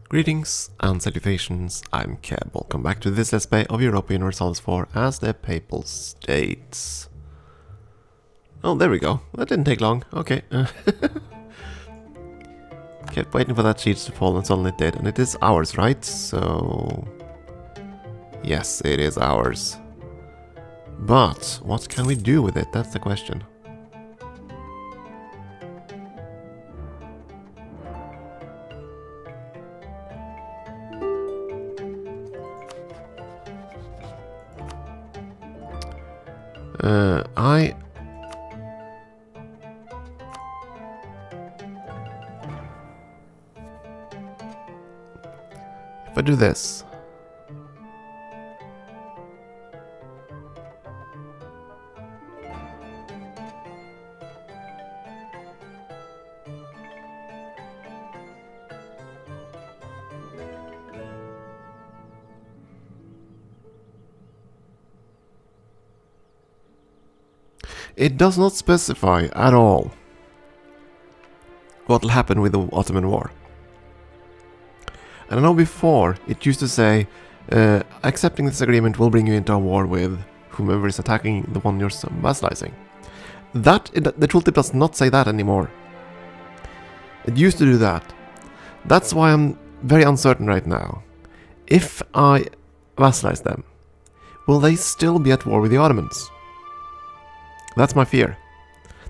Greetings and salutations, I'm Keb. Welcome back to this Let's Play of Europa Universalis IV as the Papal States. Oh, there we go. That didn't take long. Okay. Kept waiting for that sheet to fall and suddenly it did. And it is ours, right? So... yes, it is ours. But what can we do with it? That's the question. If I do this, it does not specify at all what will happen with the Ottoman War. And I know before it used to say, accepting this agreement will bring you into a war with whomever is attacking the one you're vassalizing. The tooltip does not say that anymore. It used to do that. That's why I'm very uncertain right now. If I vassalize them, will they still be at war with the Ottomans? That's my fear.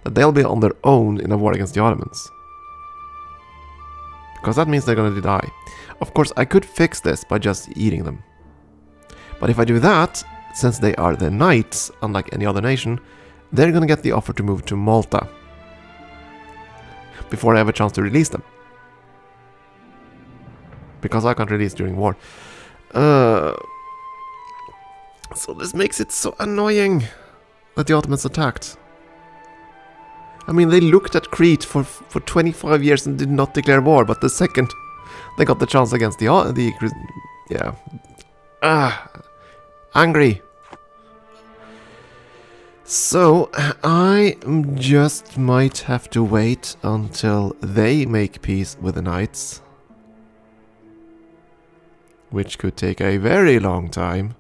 That they'll be on their own in a war against the Ottomans. Because that means they're going to die. Of course, I could fix this by just eating them. But if I do that, since they are the knights, unlike any other nation, they're going to get the offer to move to Malta. Before I have a chance to release them. Because I can't release during war. So this makes it so annoying that the Ottomans attacked. I mean, they looked at Crete for 25 years and did not declare war, but the second they got the chance against yeah. Angry. So, I just might have to wait until they make peace with the knights. Which could take a very long time.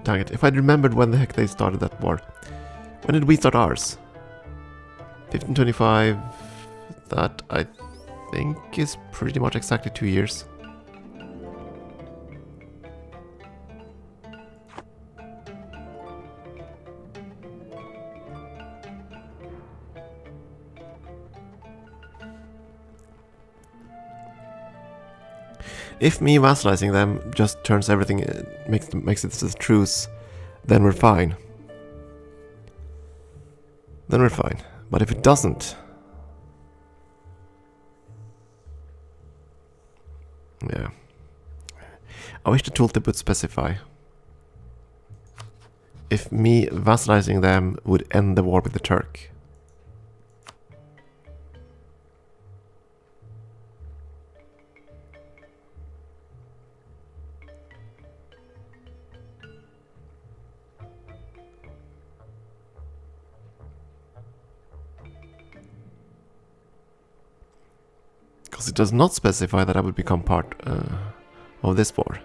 Dang it, if I'd remembered when the heck they started that war. When did we start ours? 1525, that I think is pretty much exactly 2 years. If me vassalizing them just turns everything, makes it a truce, then we're fine. Then we're fine. But if it doesn't... yeah. I wish the tooltip would specify. If me vassalizing them would end the war with the Turk. Because it does not specify that I would become part of this war.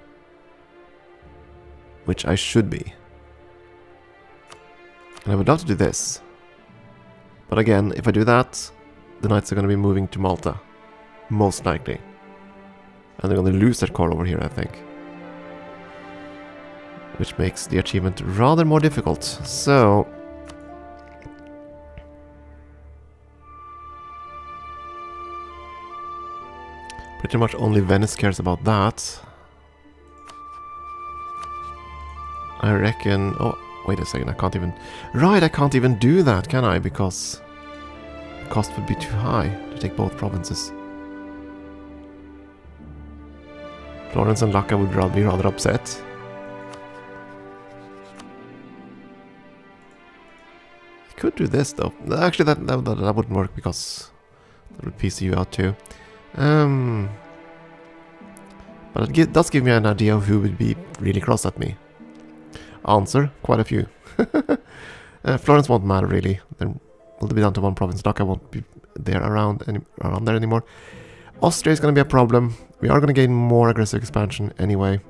Which I should be. And I would love to do this. But again, if I do that, the knights are going to be moving to Malta. Most likely. And they're going to lose that core over here, I think. Which makes the achievement rather more difficult. So... pretty much only Venice cares about that. I reckon... oh, wait a second, I can't even... right, I can't even do that, can I? Because the cost would be too high to take both provinces. Florence and Lucca would be rather upset. I could do this, though. Actually, that wouldn't work, because that would piece you out, too. But it does give me an idea of who would be really cross at me. Answer, quite a few. Florence won't matter really. will be down to one province. Dhaka won't be there around there anymore. Austria is going to be a problem. We are going to gain more aggressive expansion anyway.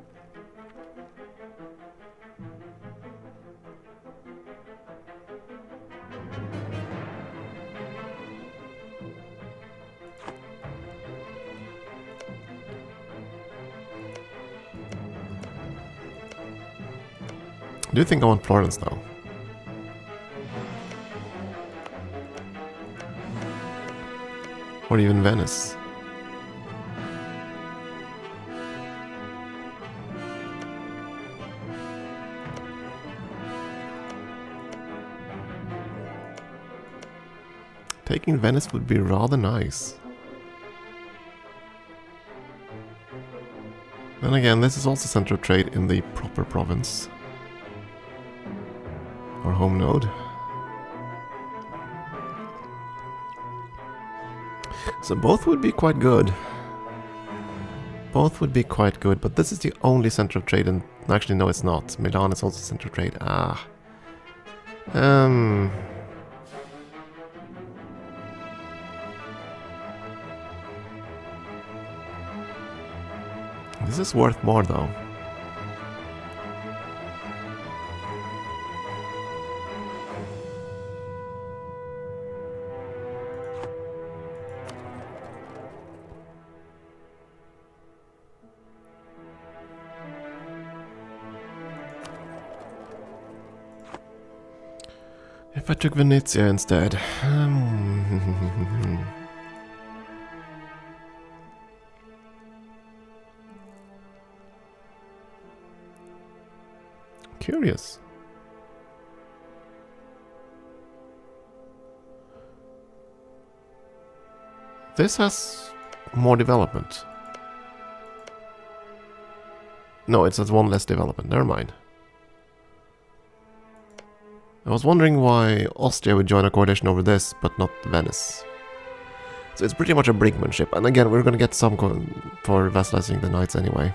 I do think I want Florence though. Or even Venice. Taking Venice would be rather nice. Then again, this is also center of trade in the proper province. Or home node. So both would be quite good. Both would be quite good, but this is the only center of trade, and actually no, it's not. Milan is also center of trade. This is worth more though. If I took Venezia instead. Curious. This has more development. No, it has one less development. Never mind. I was wondering why Austria would join a coalition over this, but not Venice. So it's pretty much a brinkmanship. And again, we're going to get some for vassalizing the knights anyway.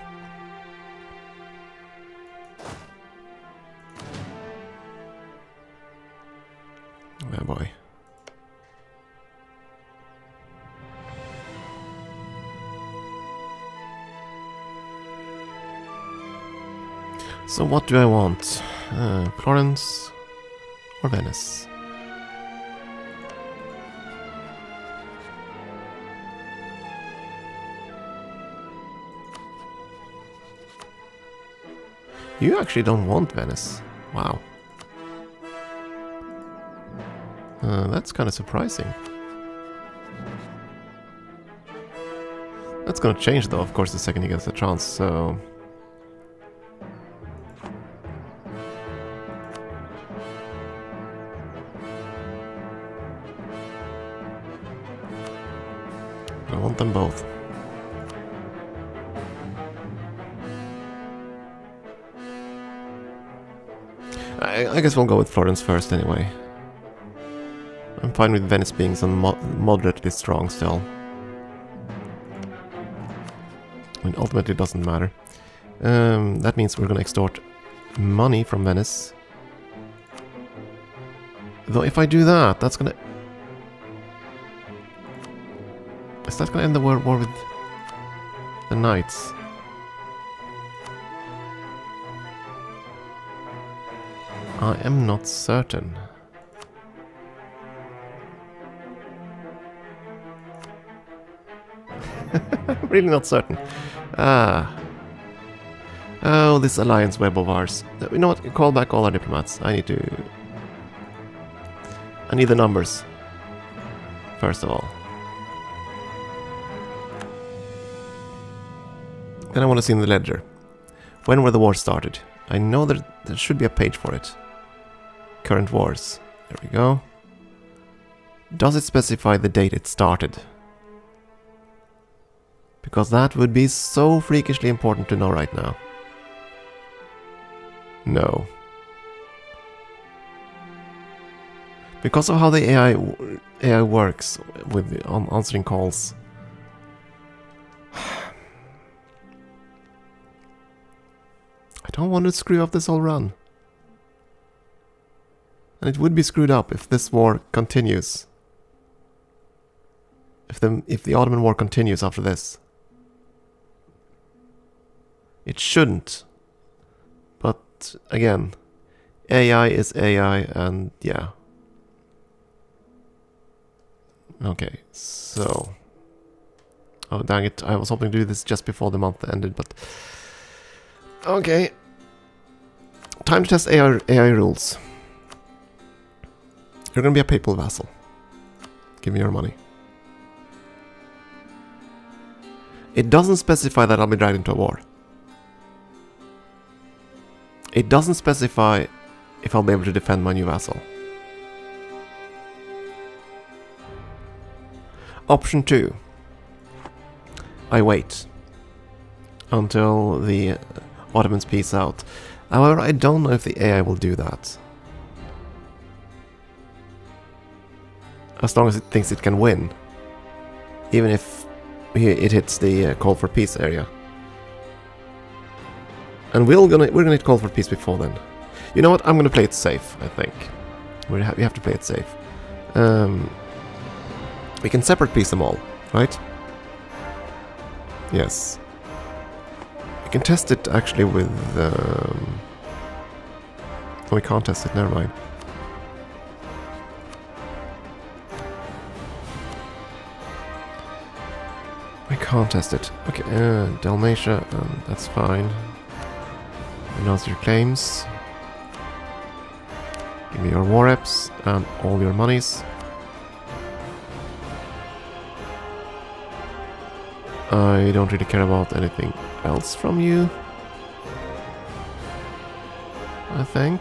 Oh boy. So what do I want? Florence or Venice? You actually don't want Venice. Wow. That's kind of surprising. That's gonna change though, of course, the second he gets a chance, so... I want them both. I guess we'll go with Florence first anyway. I'm fine with Venice being some moderately strong still. I mean, ultimately it doesn't matter. That means we're gonna extort money from Venice. Though if I do that, that's gonna... Is that gonna end the war with the knights? I am not certain. Really not certain. Oh, this alliance web of ours. You know what? Call back all our diplomats. I need the numbers. First of all. Then I want to see in the ledger. When were the wars started? I know that there should be a page for it. Current wars. There we go. Does it specify the date it started? Because that would be so freakishly important to know right now. No. Because of how the AI works with answering calls. I don't want to screw up this whole run. And it would be screwed up if this war continues. If the Ottoman War continues after this. It shouldn't. But again, AI is AI, and yeah. Okay, so... Oh, dang it. I was hoping to do this just before the month ended, but... Okay. Time to test AI rules. You're gonna be a papal vassal. Give me your money. It doesn't specify that I'll be dragged into a war. It doesn't specify if I'll be able to defend my new vassal. Option 2. I wait until the Ottomans peace out. However, I don't know if the AI will do that. As long as it thinks it can win. Even if it hits the call for peace area. And we're gonna hit call for peace before then. You know what? I'm gonna play it safe, I think. We have to play it safe. We can separate peace them all, right? Yes. We can test it actually with... Oh, we can't test it, never mind. We can't test it. Okay, Dalmatia, that's fine. Announce your claims. Give me your war reps and all your monies. I don't really care about anything else from you, I think.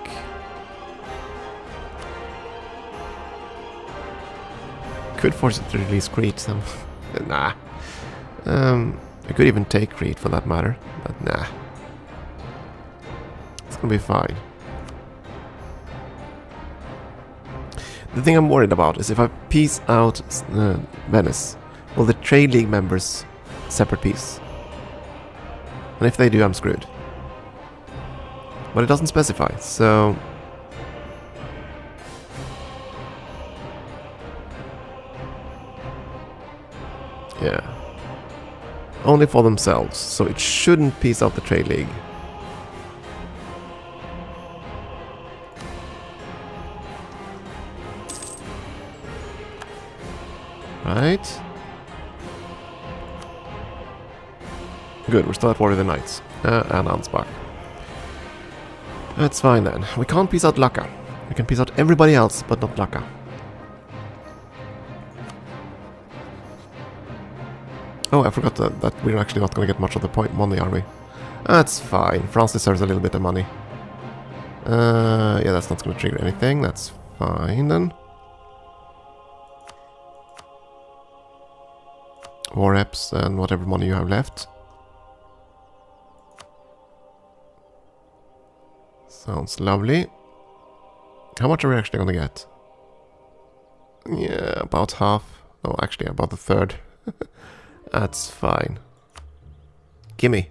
Could force it to release Crete. Nah. I could even take Crete for that matter, but nah. It's gonna be fine. The thing I'm worried about is if I peace out Venice, will the Trade League members separate peace? And if they do, I'm screwed. But it doesn't specify, so... yeah. Only for themselves, so it shouldn't peace out the Trade League. Right. Good, we're still at war with the Knights. And Ansbach. That's fine then. We can't peace out Lucca. We can peace out everybody else, but not Lucca. Oh, I forgot that we're actually not going to get much of the point money, are we? That's fine. France deserves a little bit of money. Yeah, that's not going to trigger anything. That's fine then. War reps and whatever money you have left. Sounds lovely. How much are we actually going to get? Yeah, about half. Oh, actually, about a third. That's fine. Gimme.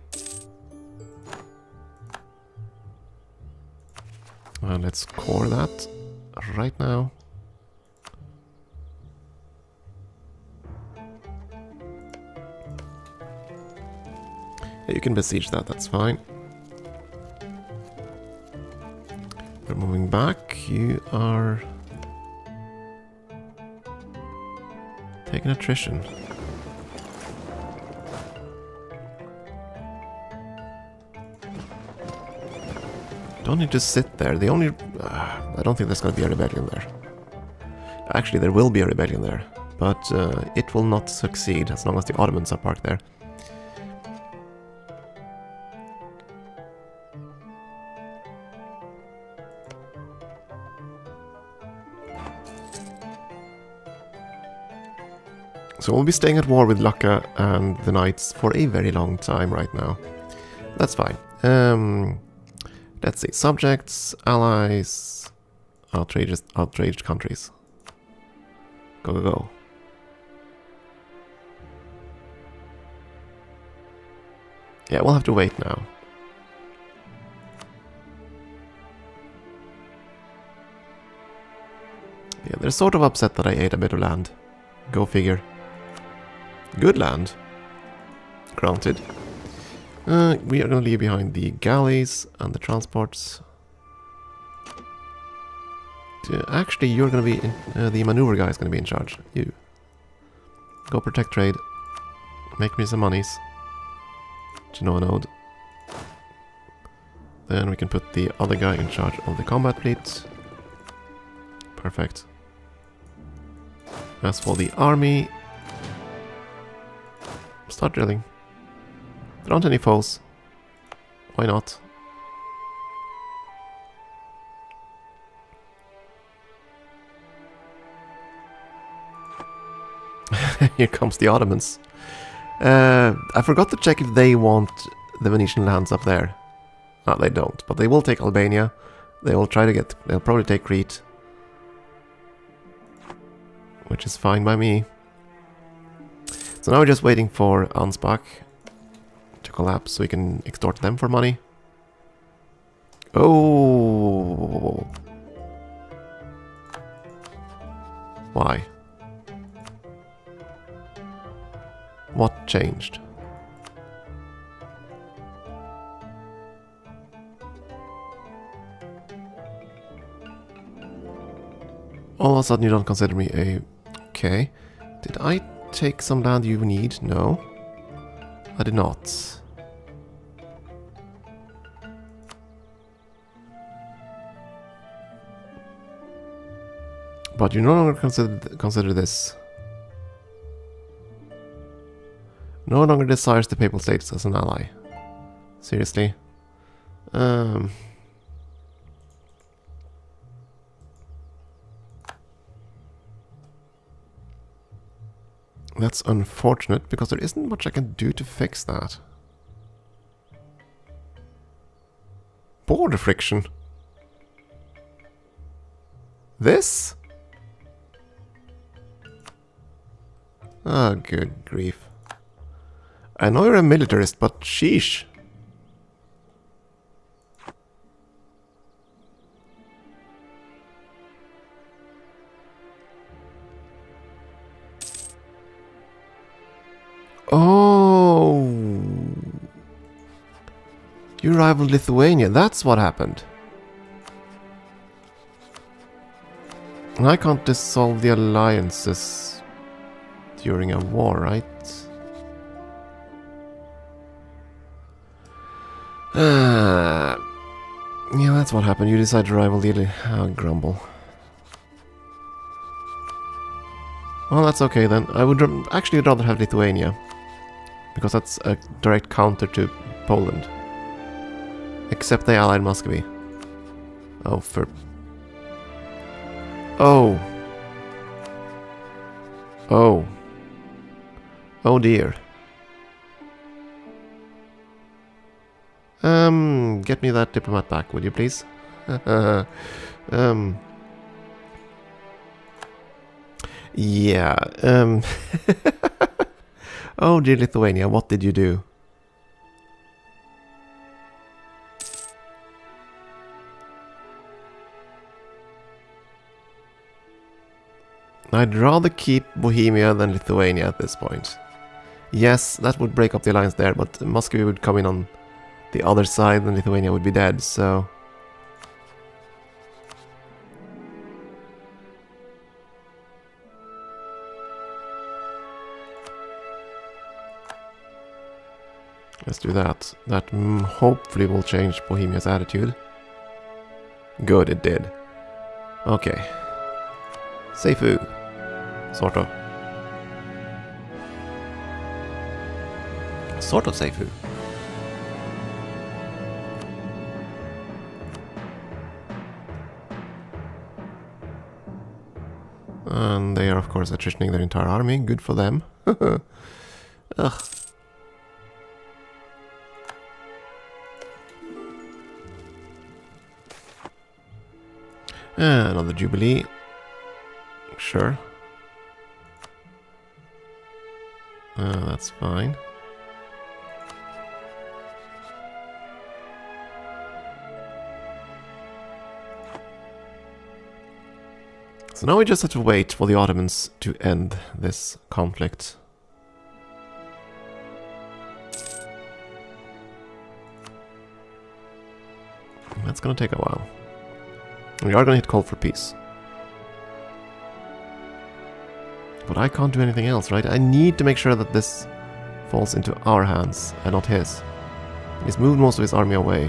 Well, let's core that right now. Yeah, you can besiege that, that's fine. We're moving back. You are taking attrition. Don't need to sit there. The only... I don't think there's going to be a rebellion there. Actually, there will be a rebellion there. But it will not succeed as long as the Ottomans are parked there. So we'll be staying at war with Lucca and the Knights for a very long time right now. That's fine. Let's see. Subjects, allies, outraged countries. Go, go, go. Yeah, we'll have to wait now. Yeah, they're sort of upset that I ate a bit of land. Go figure. Good land. Granted. We are gonna leave behind the galleys and the transports. Actually, you're gonna be in, the maneuver guy is gonna be in charge. You. Go protect trade. Make me some monies. Genoa node. Then we can put the other guy in charge of the combat fleet. Perfect. As for the army, start drilling. There aren't any foes. Why not? Here comes the Ottomans. I forgot to check if they want the Venetian lands up there. No, they don't, but they will take Albania. They will try to get... They'll probably take Crete. Which is fine by me. So now we're just waiting for Ansbach to collapse so we can extort them for money. Oh! Why? What changed? All of a sudden you don't consider me a... Okay. Did I take some land you need? No. I did not. But you no longer consider this. No longer desires the Papal States as an ally. Seriously? That's unfortunate, because there isn't much I can do to fix that. Border friction. This? Oh, good grief. I know you're a militarist, but sheesh. Oh. You rivaled Lithuania, that's what happened. And I can't dissolve the alliances during a war, right? Yeah, that's what happened. You decided to rival the... grumble. Well, that's okay then. I would actually rather have Lithuania. Because that's a direct counter to Poland. Except they allied Muscovy. Oh, for... Oh. Oh. Oh dear. Get me that diplomat back, would you please? Yeah, Oh dear Lithuania, what did you do? I'd rather keep Bohemia than Lithuania at this point. Yes, that would break up the alliance there, but Muscovy would come in on the other side and Lithuania would be dead, so... Let's do that. That hopefully will change Bohemia's attitude. Good, it did. Okay. Seifu. Sort of. Sort of Seifu. And they are of course attritioning their entire army. Good for them. Ugh. Another Jubilee. Sure. That's fine. So now we just have to wait for the Ottomans to end this conflict. That's gonna take a while. We are gonna hit call for peace. But I can't do anything else, right? I need to make sure that this falls into our hands and not his. He's moved most of his army away.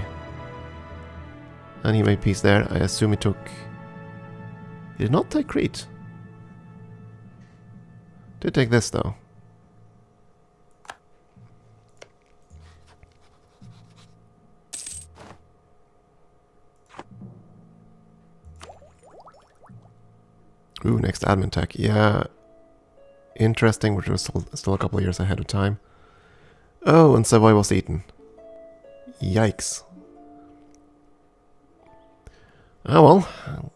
And he made peace there. I assume he took... He did not take Crete. Did take this though. Ooh, next admin tech. Yeah. Interesting, which was still a couple of years ahead of time. Oh, and Savoy was eaten. Yikes. Oh well.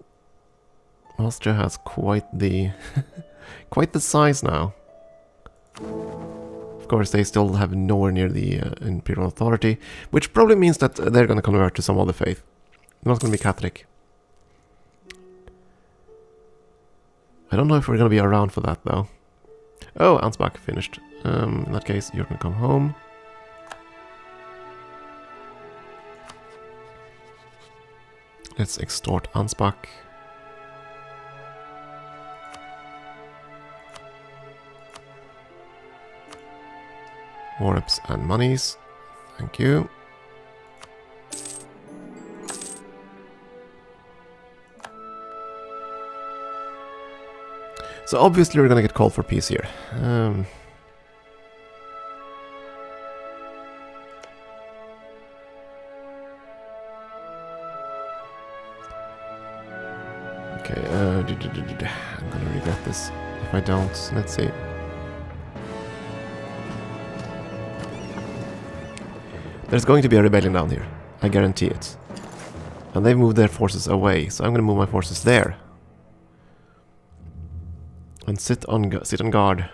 Austria has quite the quite the size now. Of course, they still have nowhere near the imperial authority, which probably means that they're going to convert to some other faith. They're not going to be Catholic. I don't know if we're going to be around for that though. Oh, Ansbach finished. In that case, you're going to come home. Let's extort Ansbach. Warps and monies. Thank you. So obviously we're gonna get called for peace here. Okay, I'm gonna regret this if I don't. Let's see. There's going to be a rebellion down here. I guarantee it. And they've moved their forces away, so I'm gonna move my forces there. And sit on guard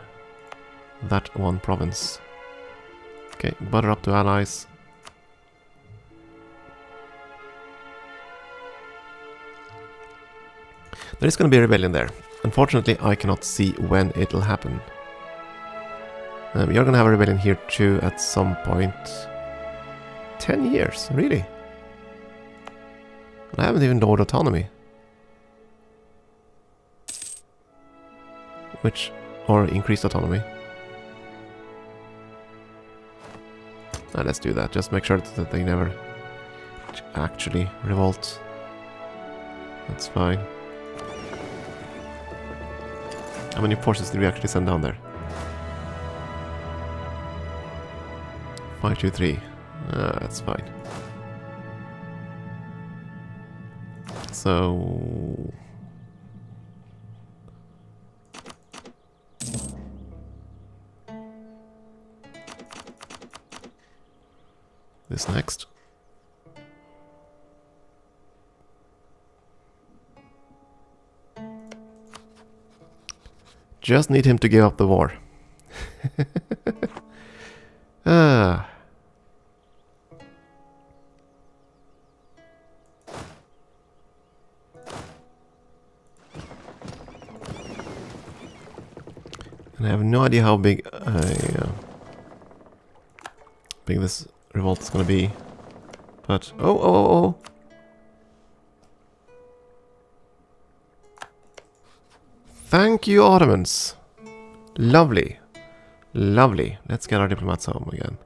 that one province. Okay, butter up to allies. There is going to be a rebellion there. Unfortunately, I cannot see when it'll happen. We are going to have a rebellion here too at some point. 10 years, really? I haven't even lowered autonomy. Or increased autonomy. Let's do that. Just make sure that they never actually revolt. That's fine. How many forces did we actually send down there? 523. That's fine. So... this next. Just need him to give up the war. And I have no idea how big big this revolt is gonna be. But oh. Thank you, Ottomans. Lovely. Lovely. Let's get our diplomats home again.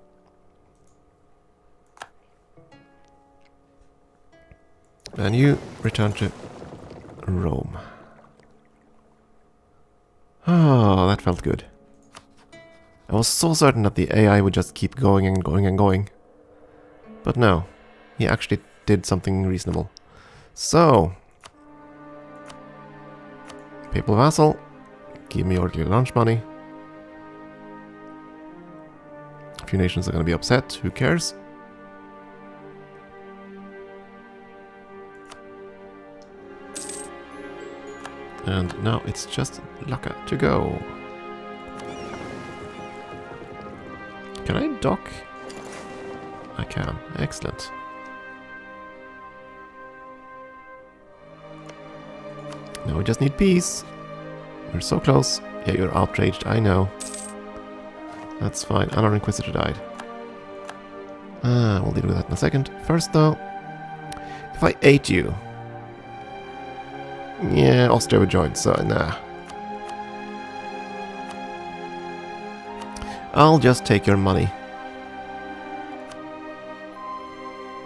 And you return to Rome. Oh, that felt good. I was so certain that the AI would just keep going and going and going. But no, he actually did something reasonable. So, Papal vassal, give me your lunch money. A few nations are going to be upset, who cares? And now it's just Lucca to go. Can I dock? I can. Excellent. Now we just need peace. We're so close. Yeah, you're outraged, I know. That's fine. Another Inquisitor died. We'll deal with that in a second. First, though, if I ate you... Yeah, Austria would join, so nah. I'll just take your money.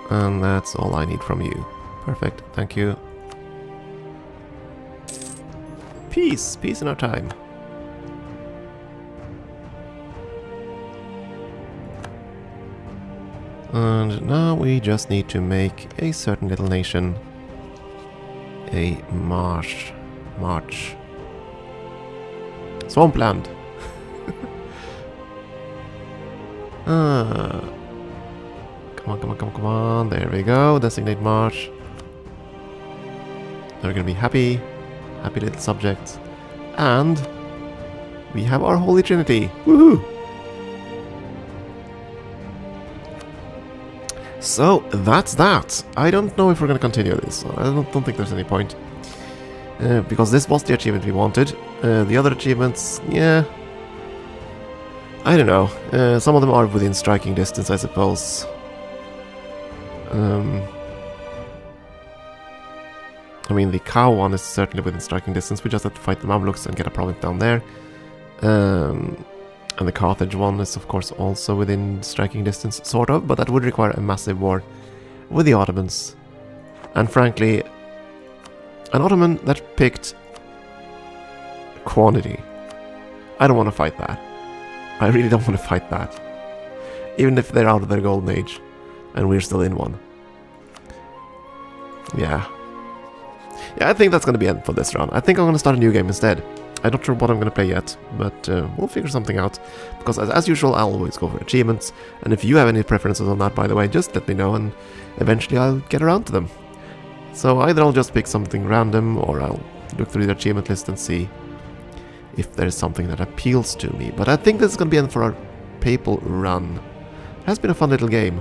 And that's all I need from you. Perfect, thank you. Peace, peace in our time. And now we just need to make a certain little nation a march. Swampland. Come on. There we go. Designate march. They're gonna be happy. Happy little subjects. And we have our Holy Trinity. Woohoo! So, that's that. I don't know if we're going to continue this. I don't think there's any point. Because this was the achievement we wanted. The other achievements, yeah... I don't know. Some of them are within striking distance, I suppose. I mean, the cow one is certainly within striking distance. We just have to fight the Mamluks and get a province down there. And the Carthage one is, of course, also within striking distance, sort of, but that would require a massive war with the Ottomans. And frankly, an Ottoman that picked quantity. I don't want to fight that. I really don't want to fight that. Even if they're out of their golden age, and we're still in one. Yeah. Yeah, I think that's going to be it for this round. I think I'm going to start a new game instead. I'm not sure what I'm going to play yet, but we'll figure something out. Because as usual, I'll always go for achievements. And if you have any preferences on that, by the way, just let me know and eventually I'll get around to them. So either I'll just pick something random or I'll look through the achievement list and see if there's something that appeals to me. But I think this is going to be it for our Papal run. It has been a fun little game.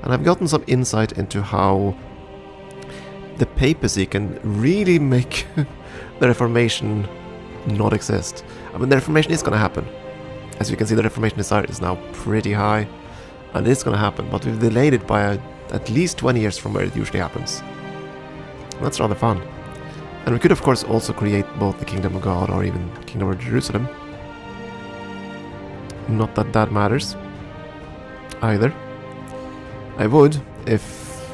And I've gotten some insight into how the papacy can really make the Reformation not exist. I mean, the Reformation is going to happen. As you can see, the Reformation desire is now pretty high, and it's going to happen, but we've delayed it by at least 20 years from where it usually happens. That's rather fun. And we could, of course, also create both the Kingdom of God or even Kingdom of Jerusalem. Not that that matters, either. I would if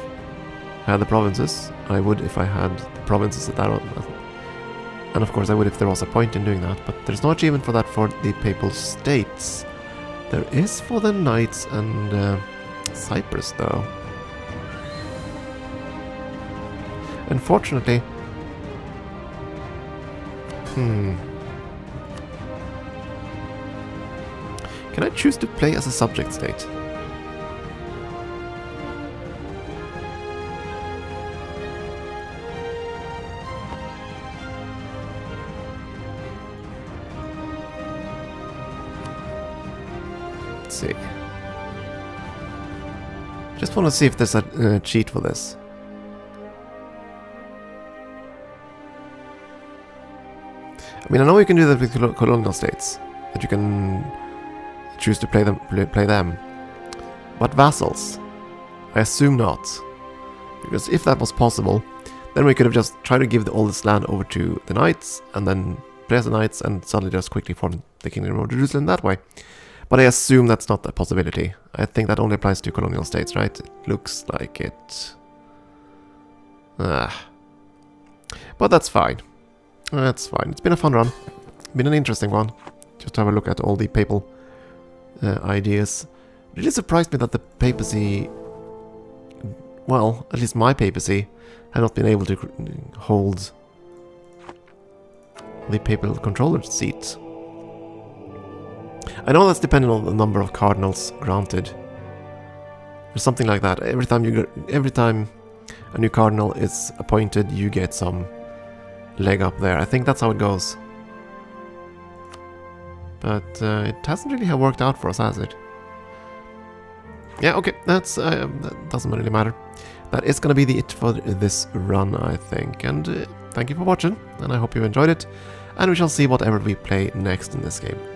I had the provinces. I would if I had the provinces that are... And of course I would if there was a point in doing that, but there's no achievement for that for the Papal States. There is for the Knights and Cyprus, though. Unfortunately... Can I choose to play as a subject state? See. Just want to see if there's a cheat for this. I mean, I know you can do that with colonial states, that you can choose to play them. But vassals, I assume not, because if that was possible, then we could have just tried to give all this land over to the knights, and then play as the knights, and suddenly just quickly form the Kingdom of Jerusalem that way. But I assume that's not a possibility. I think that only applies to colonial states, right? It looks like it. But that's fine. That's fine. It's been a fun run. Been an interesting one. Just have a look at all the papal ideas. It really surprised me that the papacy... Well, at least my papacy had not been able to hold the papal controller's seat. I know that's dependent on the number of cardinals granted, or something like that. Every time a new cardinal is appointed, you get some leg up there. I think that's how it goes. But it hasn't really worked out for us, has it? Yeah, okay, that doesn't really matter. That is going to be it for this run, I think. And thank you for watching, and I hope you enjoyed it, and we shall see whatever we play next in this game.